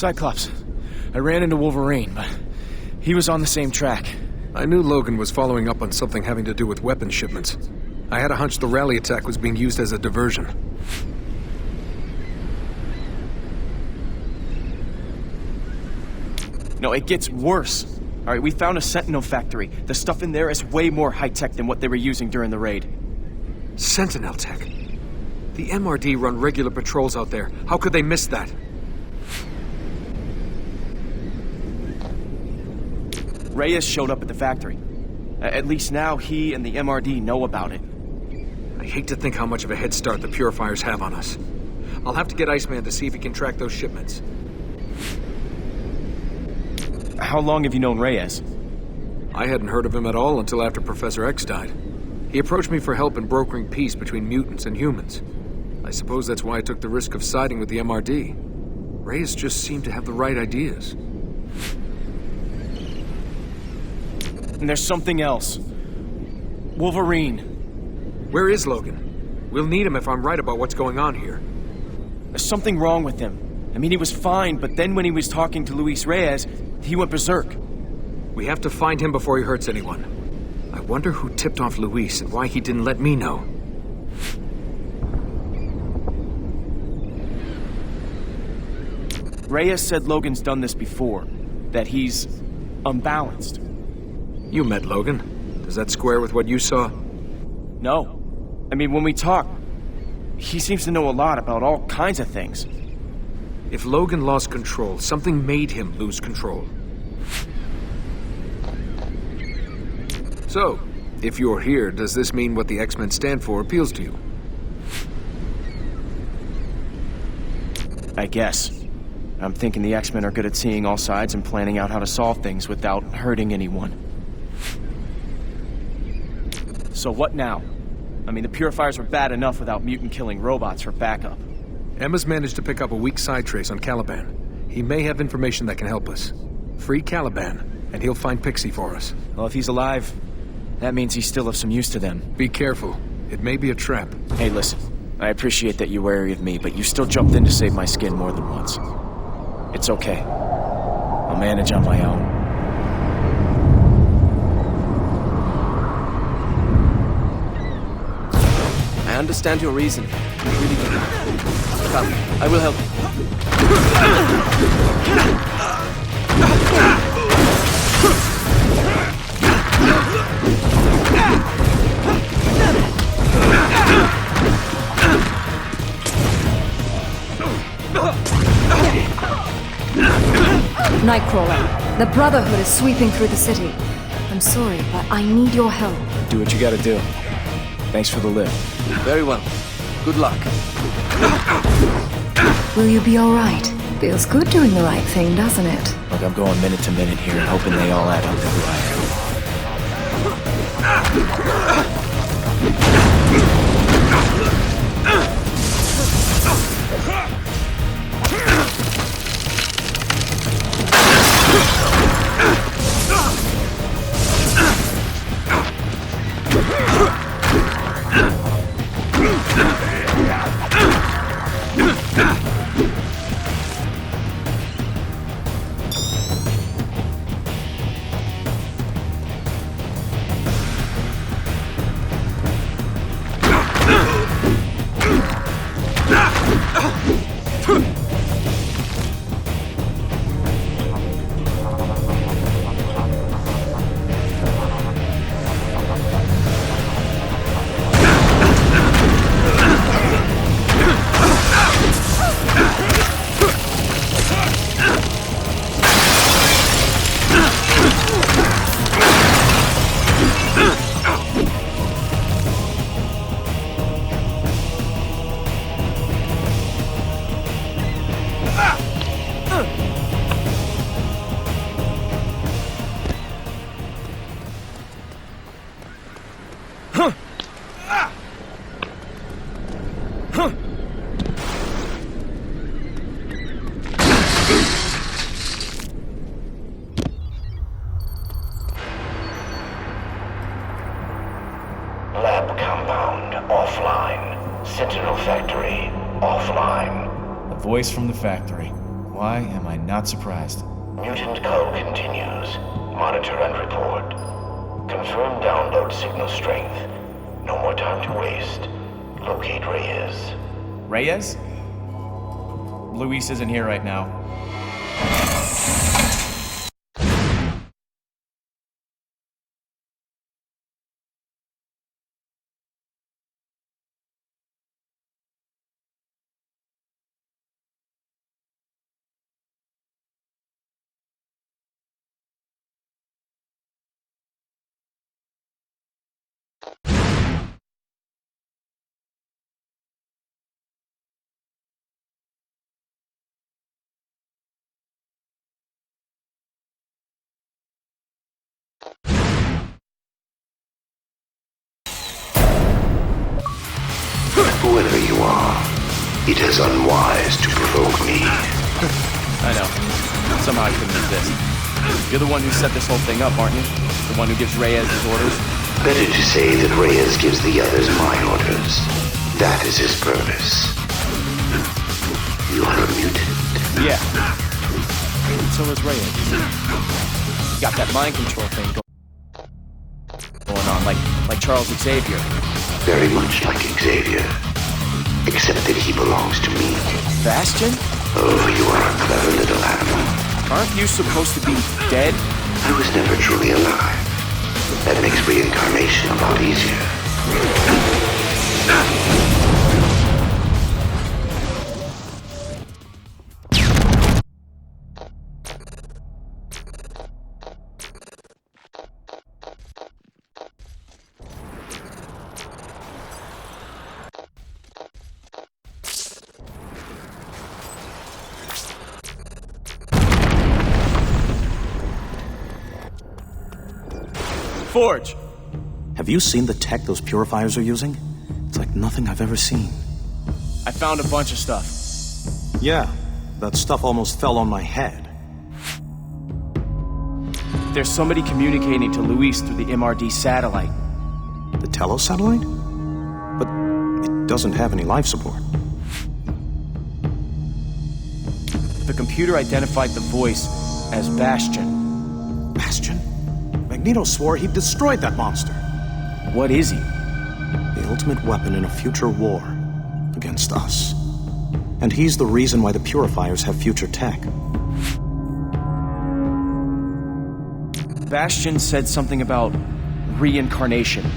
Cyclops. I ran into Wolverine, but he was on the same track. I knew Logan was following up on something having to do with weapon shipments. I had a hunch the rally attack was being used as a diversion. No, it gets worse. All right, we found a Sentinel factory. The stuff in there is way more high-tech than what they were using during the raid. Sentinel tech? The MRD run regular patrols out there. How could they miss that? Reyes showed up at the factory. At least now he and the MRD know about it. I hate to think how much of a head start the purifiers have on us. I'll have to get Iceman to see if he can track those shipments. How long have you known Reyes? I hadn't heard of him at all until after Professor X died. He approached me for help in brokering peace between mutants and humans. I suppose that's why I took the risk of siding with the MRD. Reyes just seemed to have the right ideas. And there's something else. Wolverine. Where is Logan? We'll need him if I'm right about what's going on here. There's something wrong with him. I mean, he was fine, but then when he was talking to Luis Reyes, he went berserk. We have to find him before he hurts anyone. I wonder who tipped off Luis and why he didn't let me know. Reyes said Logan's done this before, that he's unbalanced. You met Logan. Does that square with what you saw? No. I mean, when we talk, he seems to know a lot about all kinds of things. If Logan lost control, something made him lose control. So, if you're here, does this mean what the X-Men stand for appeals to you? I guess. I'm thinking the X-Men are good at seeing all sides and planning out how to solve things without hurting anyone. So what now? I mean, the purifiers were bad enough without mutant-killing robots for backup. Emma's managed to pick up a weak side trace on Caliban. He may have information that can help us. Free Caliban, and he'll find Pixie for us. Well, if he's alive, that means he's still of some use to them. Be careful. It may be a trap. Hey, listen. I appreciate that you're wary of me, but you still jumped in to save my skin more than once. It's okay. I'll manage on my own. I understand your reason. Really do. Come, I will help you. Nightcrawler, the Brotherhood is sweeping through the city. I'm sorry, but I need your help. Do what you gotta do. Thanks for the lift. Very well. Good luck. Will you be alright? Feels good doing the right thing, doesn't it? Look, I'm going minute to minute here and hoping they all add up to who I am. Lab compound offline. Sentinel factory offline. A voice from the factory. Why am I not surprised? Mutant cull continues. Monitor and report. Confirm download signal strength. No more time to waste. Locate Reyes. Reyes? Luis isn't here right now. Whoever you are, it is unwise to provoke me. I know. Somehow I couldn't resist. You're the one who set this whole thing up, aren't you? The one who gives Reyes his orders? Better to say that Reyes gives the others my orders. That is his purpose. You are a mutant. Yeah. So is Reyes. Got that mind control thing going on, like Charles Xavier. Very much like Xavier. Except that he belongs to me. Bastion? Oh, you are a clever little animal. Aren't you supposed to be dead? I was never truly alive. That makes reincarnation a lot easier. Forge! Have you seen the tech those purifiers are using? It's like nothing I've ever seen. I found a bunch of stuff. Yeah, that stuff almost fell on my head. There's somebody communicating to Luis through the MRD satellite. The telesatellite? But it doesn't have any life support. The computer identified the voice as Bastion. Bastion? Magneto swore he'd destroyed that monster. What is he? The ultimate weapon in a future war against us. And he's the reason why the purifiers have future tech. Bastion said something about reincarnation.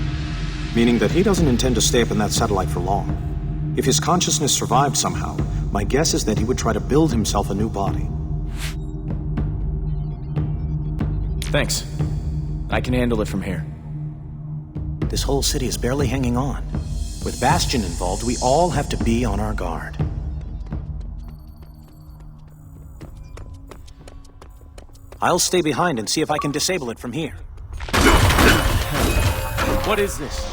Meaning that he doesn't intend to stay up in that satellite for long. If his consciousness survived somehow, my guess is that he would try to build himself a new body. Thanks. I can handle it from here. This whole city is barely hanging on. With Bastion involved, we all have to be on our guard. I'll stay behind and see if I can disable it from here. What is this?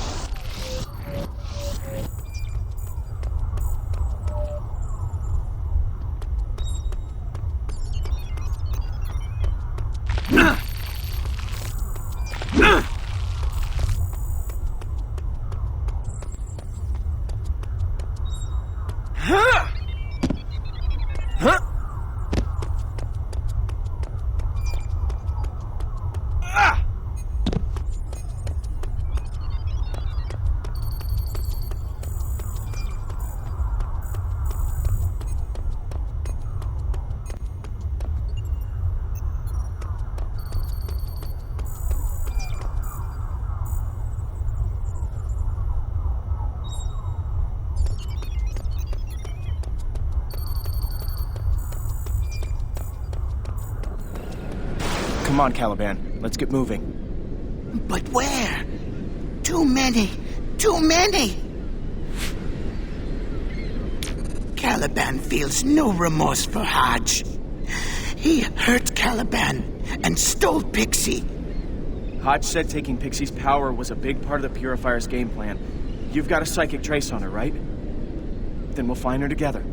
Come on, Caliban. Let's get moving. But where? Too many. Too many! Caliban feels no remorse for Hodge. He hurt Caliban and stole Pixie. Hodge said taking Pixie's power was a big part of the Purifier's game plan. You've got a psychic trace on her, right? Then we'll find her together.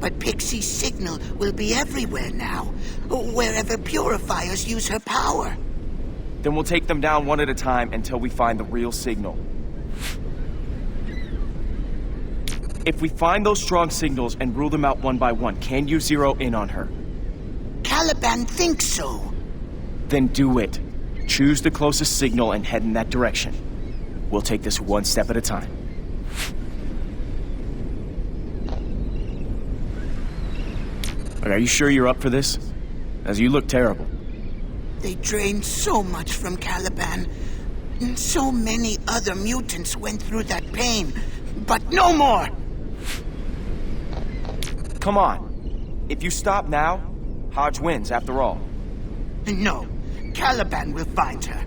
But Pixie's signal will be everywhere now, wherever Purifiers use her power. Then we'll take them down one at a time until we find the real signal. If we find those strong signals and rule them out one by one, can you zero in on her? Caliban thinks so. Then do it. Choose the closest signal and head in that direction. We'll take this one step at a time. Are you sure you're up for this? As you look terrible. They drained so much from Caliban. And so many other mutants went through that pain. But no more! Come on. If you stop now, Hodge wins after all. No. Caliban will find her.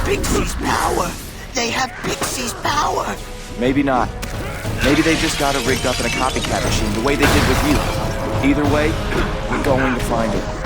Pixie's power! They have Pixie's power! Maybe not. Maybe they just got it rigged up in a copycat machine, the way they did with you. Either way, we're going to find it.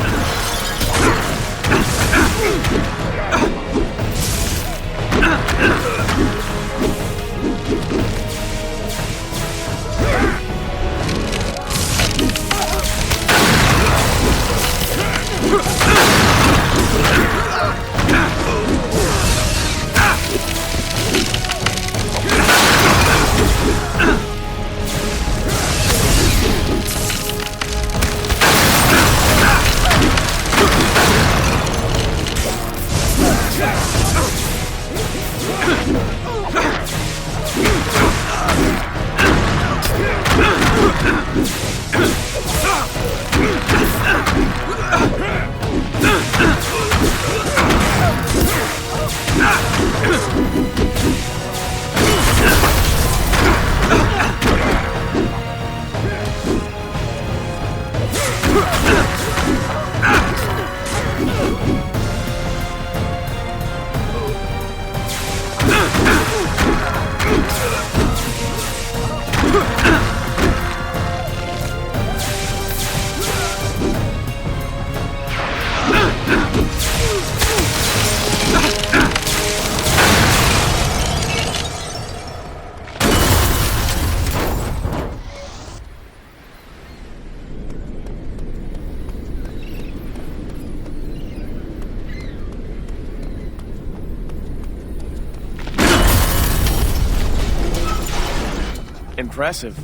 Impressive.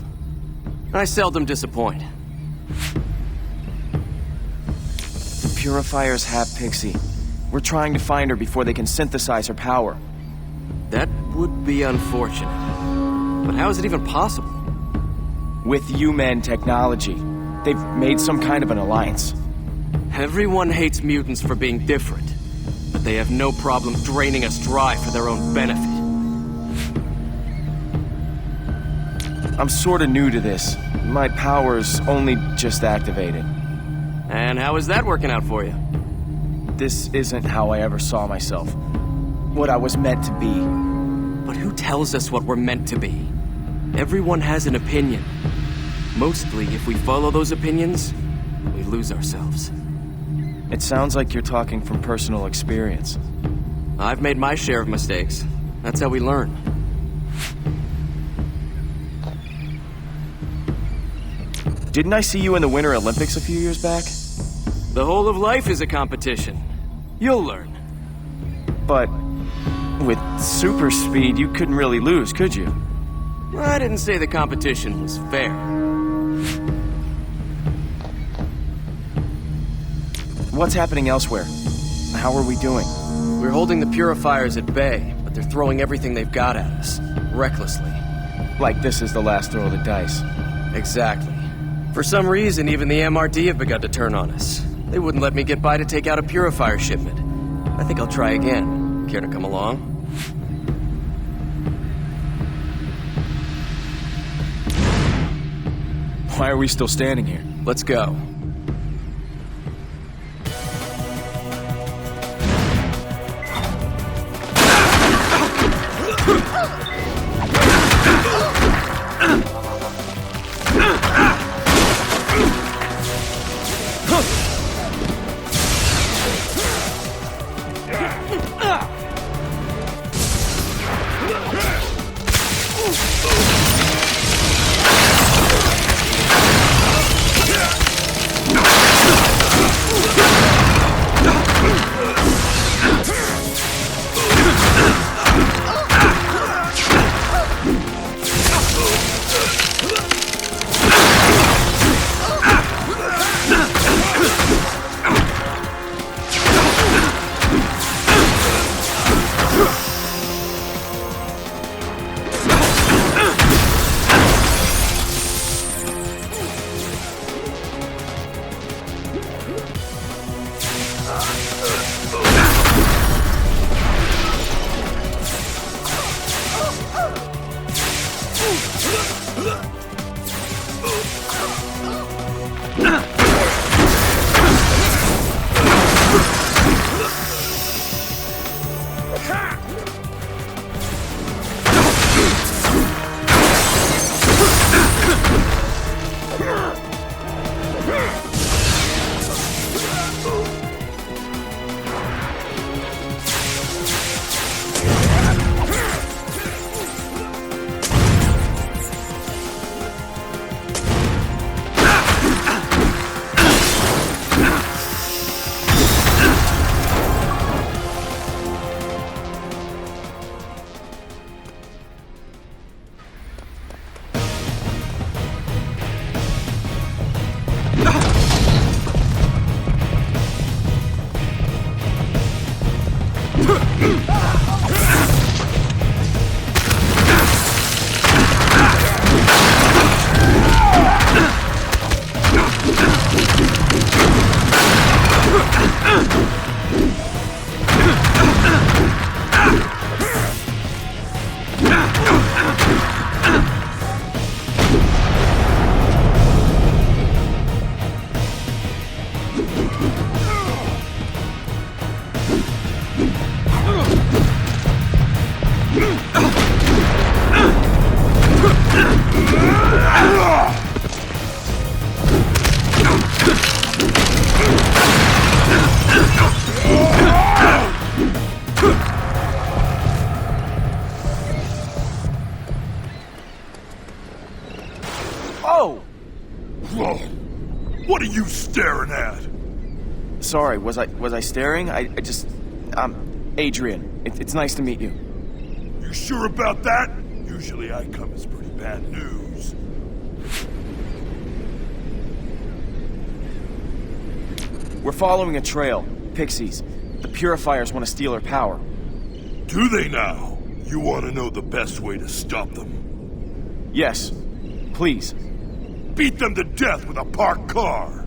I seldom disappoint. The purifiers have Pixie. We're trying to find her before they can synthesize her power. That would be unfortunate. But how is it even possible? With human technology, they've made some kind of an alliance. Everyone hates mutants for being different, but they have no problem draining us dry for their own benefit. I'm sorta new to this. My power's only just activated. And how is that working out for you? This isn't how I ever saw myself. What I was meant to be. But who tells us what we're meant to be? Everyone has an opinion. Mostly, if we follow those opinions, we lose ourselves. It sounds like you're talking from personal experience. I've made my share of mistakes. That's how we learn. Didn't I see you in the Winter Olympics a few years back? The whole of life is a competition. You'll learn. But with super speed, you couldn't really lose, could you? I didn't say the competition was fair. What's happening elsewhere? How are we doing? We're holding the purifiers at bay, but they're throwing everything they've got at us, recklessly. Like this is the last throw of the dice. Exactly. For some reason, even the MRD have begun to turn on us. They wouldn't let me get by to take out a purifier shipment. I think I'll try again. Care to come along? Why are we still standing here? Let's go. Oh! Whoa! What are you staring at? Sorry, was I staring? Adrian. It's nice to meet you. You sure about that? Usually I come as pretty bad news. We're following a trail. Pixies. The purifiers want to steal her power. Do they now? You want to know the best way to stop them? Yes. Please. Beat them to death with a parked car!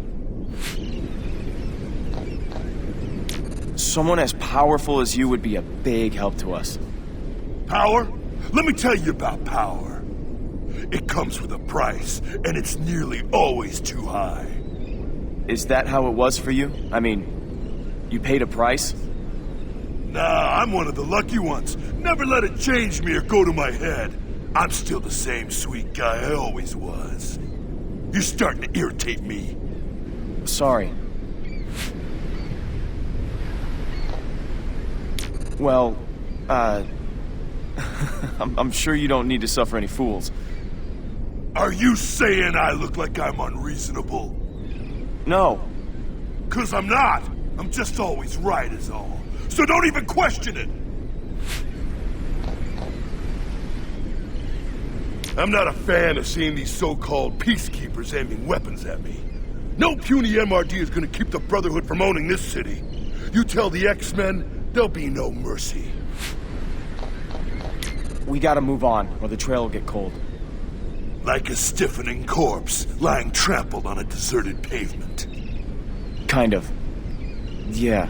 Someone as powerful as you would be a big help to us. Power? Let me tell you about power. It comes with a price, and it's nearly always too high. Is that how it was for you? I mean, you paid a price? Nah, I'm one of the lucky ones. Never let it change me or go to my head. I'm still the same sweet guy I always was. You're starting to irritate me. Sorry. Well, I'm sure you don't need to suffer any fools. Are you saying I look like I'm unreasonable? No. 'Cause I'm not. I'm just always right is all. So don't even question it. I'm not a fan of seeing these so-called peacekeepers aiming weapons at me. No puny MRD is gonna keep the Brotherhood from owning this city. You tell the X-Men, there'll be no mercy. We gotta move on, or the trail will get cold. Like a stiffening corpse, lying trampled on a deserted pavement. Kind of. Yeah.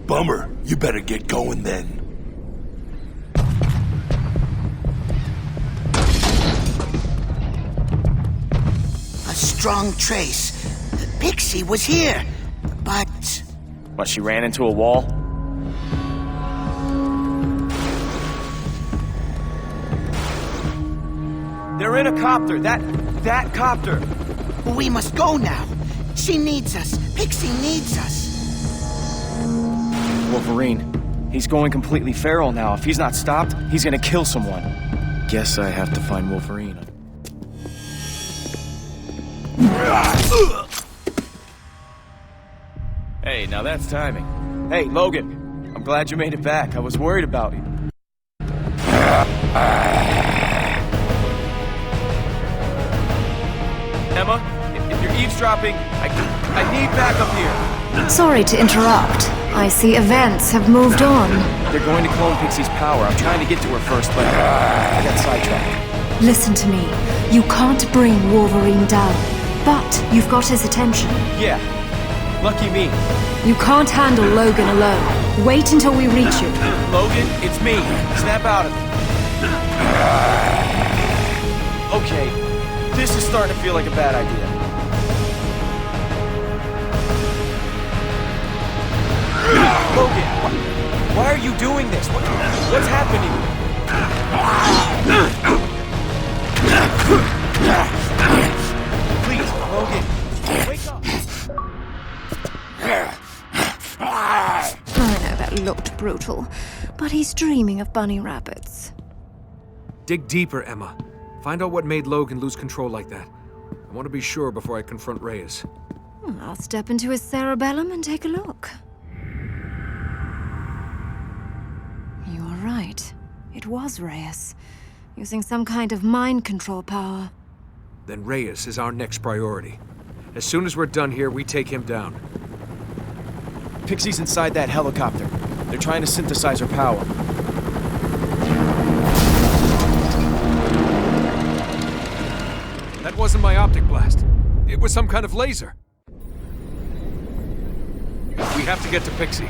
Bummer. You better get going then. A strong trace. Pixie was here, but... What, she ran into a wall? They're in a copter. That copter. We must go now. She needs us. Pixie needs us. Wolverine. He's going completely feral now. If he's not stopped, he's gonna kill someone. Guess I have to find Wolverine. Hey, now that's timing. Hey, Logan. I'm glad you made it back. I was worried about you. Emma, if you're eavesdropping, I need backup here. Sorry to interrupt. I see events have moved on. They're going to clone Pixie's power. I'm trying to get to her first, but I got sidetracked. Listen to me. You can't bring Wolverine down, but you've got his attention. Yeah. Lucky me. You can't handle Logan alone. Wait until we reach you. Logan, it's me. Snap out of it. Okay. This is starting to feel like a bad idea. Logan, why are you doing this? What's happening? Please, Logan, wake up. I know that looked brutal, but he's dreaming of bunny rabbits. Dig deeper, Emma. Find out what made Logan lose control like that. I want to be sure before I confront Reyes. I'll step into his cerebellum and take a look. You are right. It was Reyes, using some kind of mind control power. Then Reyes is our next priority. As soon as we're done here, we take him down. Pixie's inside that helicopter. They're trying to synthesize her power. That wasn't my optic blast. It was some kind of laser. We have to get to Pixie.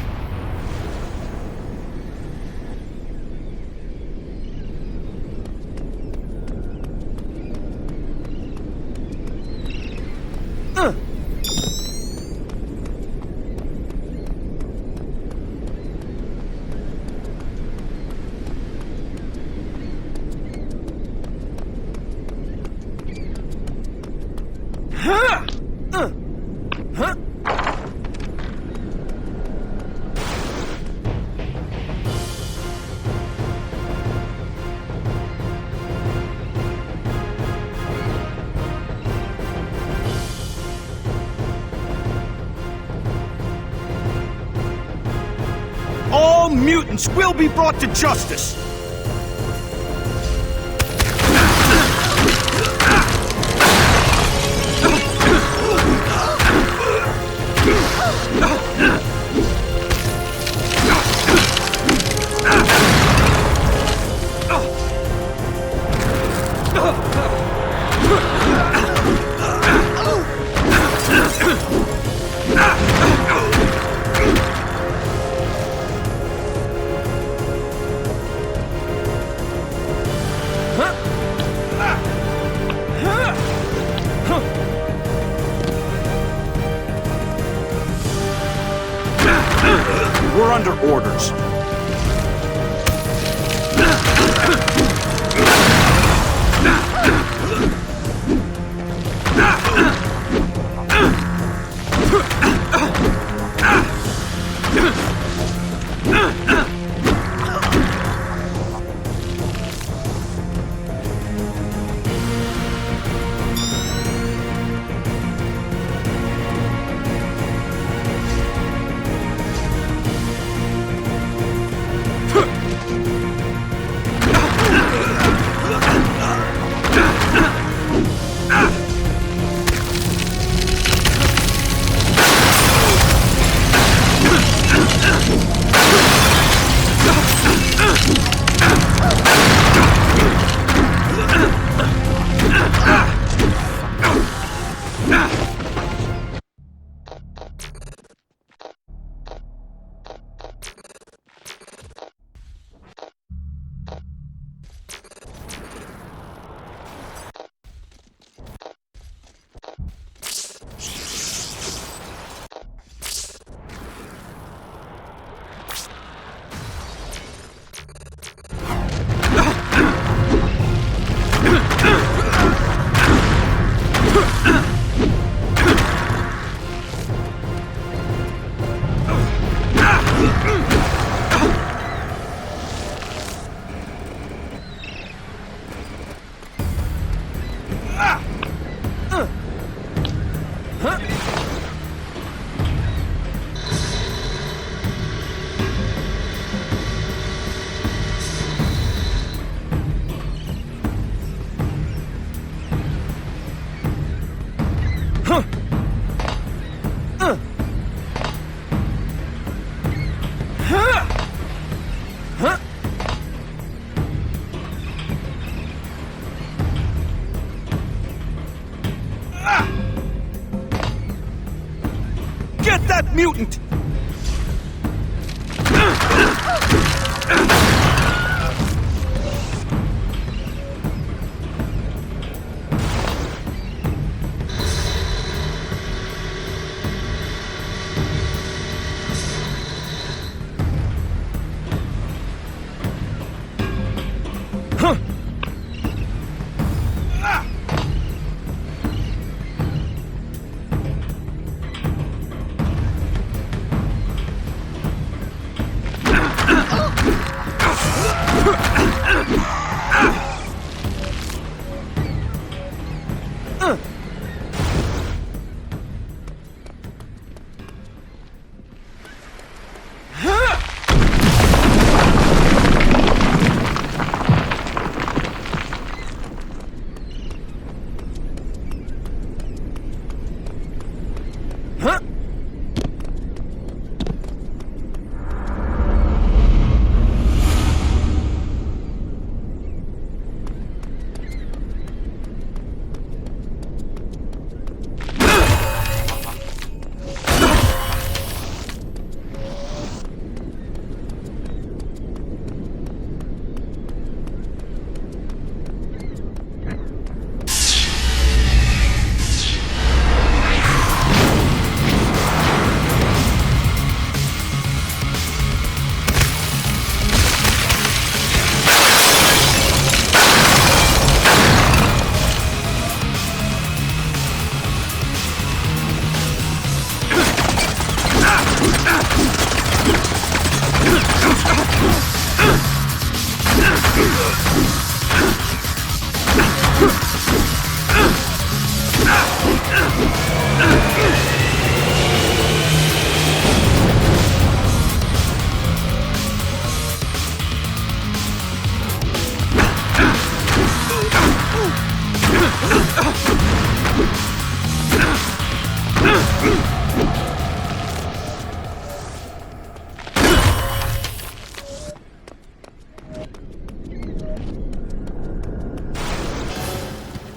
All mutants will be brought to justice! We're under orders. Get that mutant!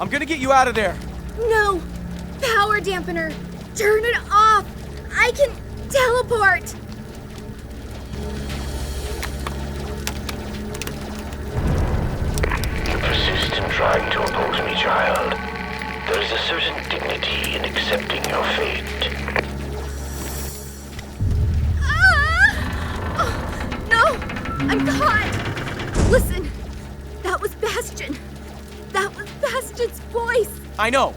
I'm gonna get you out of there. No! Power dampener! Turn it off! I can teleport! You persist in trying to oppose me, child. There is a certain dignity in accepting your fate. No! I'm caught! Listen, that was Bastion. That was Bastion's voice. I know.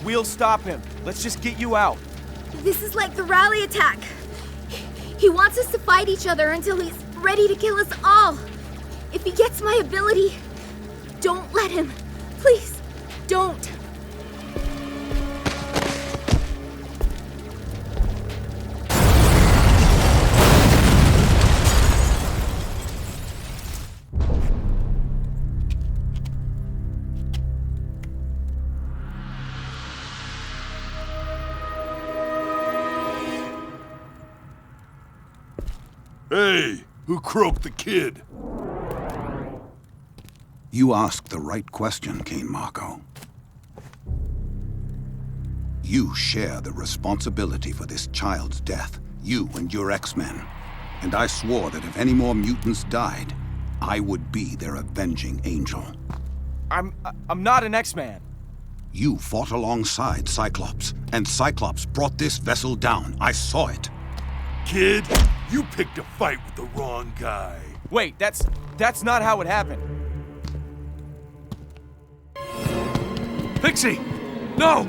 We'll stop him. Let's just get you out. This is like the rally attack. He wants us to fight each other until he's ready to kill us all. If he gets my ability, don't let him. Please, don't. Hey, who croaked the kid? You asked the right question, Kane Marco. You share the responsibility for this child's death, you and your X-Men. And I swore that if any more mutants died, I would be their avenging angel. I'm not an X-Man. You fought alongside Cyclops, and Cyclops brought this vessel down. I saw it. Kid, you picked a fight with the wrong guy. Wait, that's not how it happened. Pixie! No!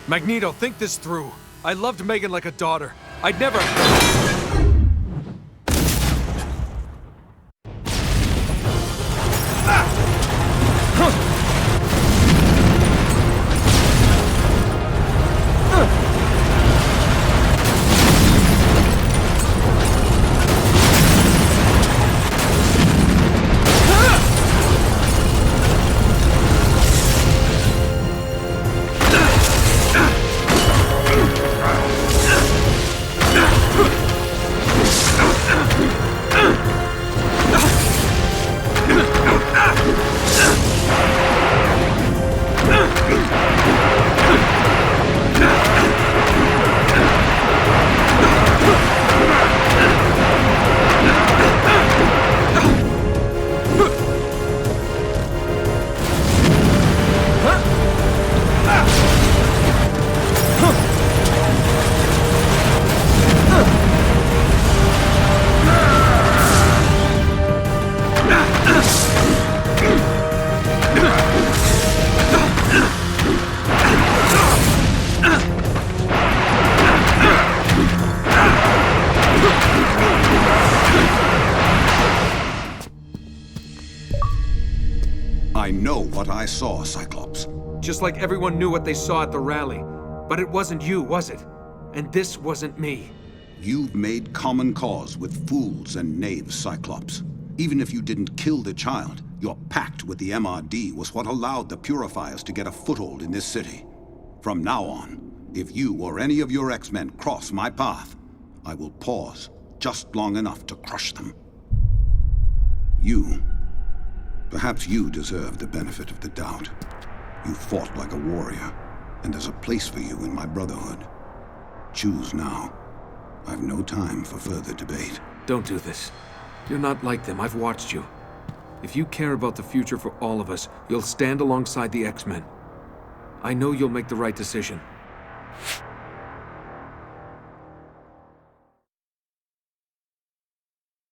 Magneto, think this through. I loved Megan like a daughter. I'd never... I know what I saw, Cyclops. Just like everyone knew what they saw at the rally. But it wasn't you, was it? And this wasn't me. You've made common cause with fools and knaves, Cyclops. Even if you didn't kill the child, your pact with the MRD was what allowed the purifiers to get a foothold in this city. From now on, if you or any of your X-Men cross my path, I will pause just long enough to crush them. Perhaps you deserve the benefit of the doubt. You fought like a warrior, and there's a place for you in my brotherhood. Choose now. I've no time for further debate. Don't do this. You're not like them. I've watched you. If you care about the future for all of us, you'll stand alongside the X-Men. I know you'll make the right decision.